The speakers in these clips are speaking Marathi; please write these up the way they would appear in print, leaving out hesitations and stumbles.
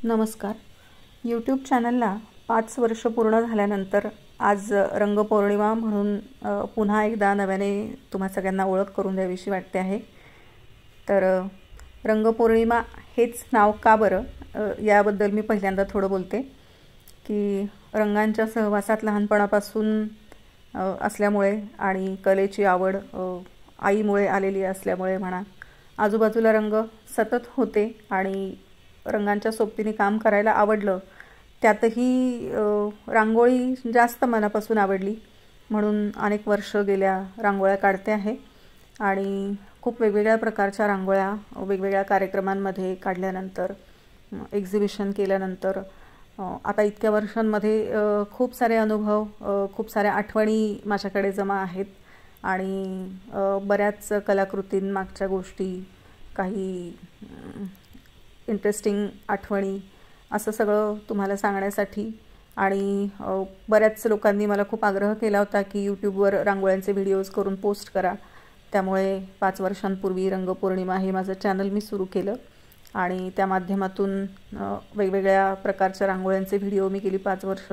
नमस्कार. यूट्यूब चॅनलला 5 वर्ष पूर्ण झाल्यानंतर आज रंगपौर्णिमा म्हणून पुन्हा एकदा नव्याने तुम्हा सगळ्यांना ओळख करून द्यावीशी वाटते आहे. तर रंगपौर्णिमा हेच नाव का बरं, याबद्दल मी पहिल्यांदा थोडं बोलते की रंगांच्या सहवासात लहानपणापासून असल्यामुळे आणि कलेची आवड आईमुळे आलेली असल्यामुळे म्हणा, आजूबाजूला रंग सतत होते आणि रंगांच्या सोबतीने काम करायला आवडलं. त्यातही रांगोळी जास्त मनापासून आवडली म्हणून अनेक वर्ष गेल्या रांगोळ्या काढते आहे आणि खूप वेगवेगळ्या प्रकारच्या रांगोळ्या वेगवेगळ्या कार्यक्रमांमध्ये काढल्यानंतर, एक्झिबिशन केल्यानंतर आता इतक्या वर्षांमध्ये खूप सारे अनुभव, खूप साऱ्या आठवणी माझ्याकडे जमा आहेत आणि बऱ्याच कलाकृतींमागच्या गोष्टी, काही इंटरेस्टिंग आठवणी, असं सगळं तुम्हाला सांगण्यासाठी. आणि बऱ्याच लोकांनी मला खूप आग्रह केला होता की यूट्यूबवर रांगोळ्यांचे व्हिडिओज करून पोस्ट करा. त्यामुळे 5 वर्षांपूर्वी रंगपौर्णिमा हे माझं चॅनल मी सुरू केलं आणि त्या माध्यमातून वेगवेगळ्या प्रकारच्या रांगोळ्यांचे व्हिडिओ मी गेली 5 वर्ष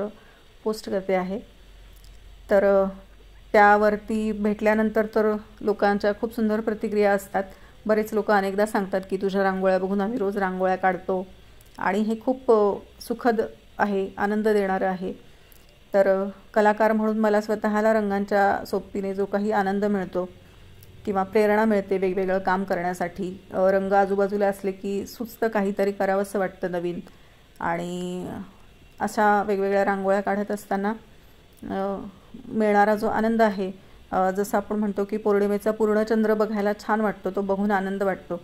पोस्ट करते आहे. तर त्यावरती भेटल्यानंतर तर लोकांच्या खूप सुंदर प्रतिक्रिया असतात. बरेच लोक अनेकदा सांगतात की तुझ्या रांगोळ्या बघून आम्ही रोज रांगोळ्या काढतो आणि हे खूप सुखद आहे, आनंद देणारं आहे. तर कलाकार म्हणून मला स्वतःला रंगांच्या सोबतीने जो काही आनंद मिळतो किंवा प्रेरणा मिळते वेगवेगळं काम करण्यासाठी, रंग आजूबाजूला असले की सुचतं काहीतरी करावंसं वाटतं नवीन. आणि अशा वेगवेगळ्या रांगोळ्या काढत असताना मिळणारा जो आनंद आहे, जसं आपण म्हणतो की पौर्णिमेचा पूर्णचंद्र बघायला छान वाटतो, तो बघून आनंद वाटतो,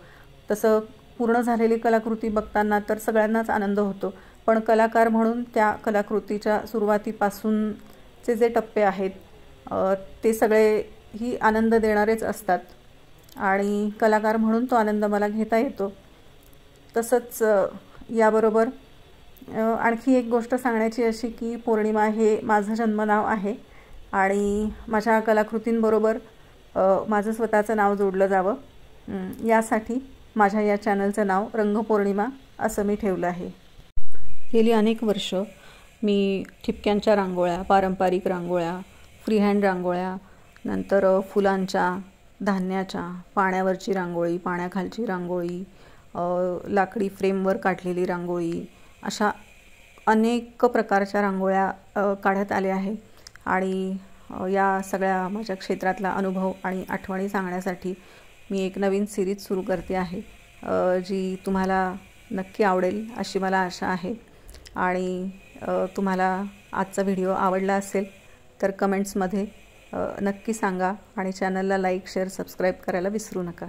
तसं पूर्ण झालेली कलाकृती बघताना तर सगळ्यांनाच आनंद होतो. पण कलाकार म्हणून त्या कलाकृतीच्या सुरुवातीपासूनचे जे टप्पे आहेत ते सगळे ही आनंद देणारेच असतात आणि कलाकार म्हणून तो आनंद मला घेता येतो. तसंच याबरोबर आणखी एक गोष्ट सांगण्याची अशी की पौर्णिमा हे माझं जन्मनाव आहे आणि माझ्या कलाकृतींबरोबर माझं स्वतःचं नाव जोडलं जावं, यासाठी माझ्या या चॅनलचं नाव रंगपौर्णिमा असं मी ठेवलं आहे. गेली अनेक वर्ष मी ठिपक्यांच्या रांगोळ्या, पारंपरिक रांगोळ्या, फ्रीहँड रांगोळ्या, नंतर फुलांच्या, धान्याच्या, पाण्यावरची रांगोळी, पाण्याखालची रांगोळी, लाकडी फ्रेमवर काढलेली रांगोळी, अशा अनेक प्रकारच्या रांगोळ्या काढत आल्या आहे. आणि या सगळ्या माझ्या क्षेत्रातला अनुभव आणि आठवणी सांगण्यासाठी मी एक नवीन सिरीज सुरू करते आहे, जी तुम्हाला नक्की आवडेल अशी मला आशा आहे. आणि तुम्हाला आजचा व्हिडिओ आवडला असेल तर कमेंट्समध्ये नक्की सांगा आणि चॅनलला लाईक, शेअर, सबस्क्राईब करायला विसरू नका.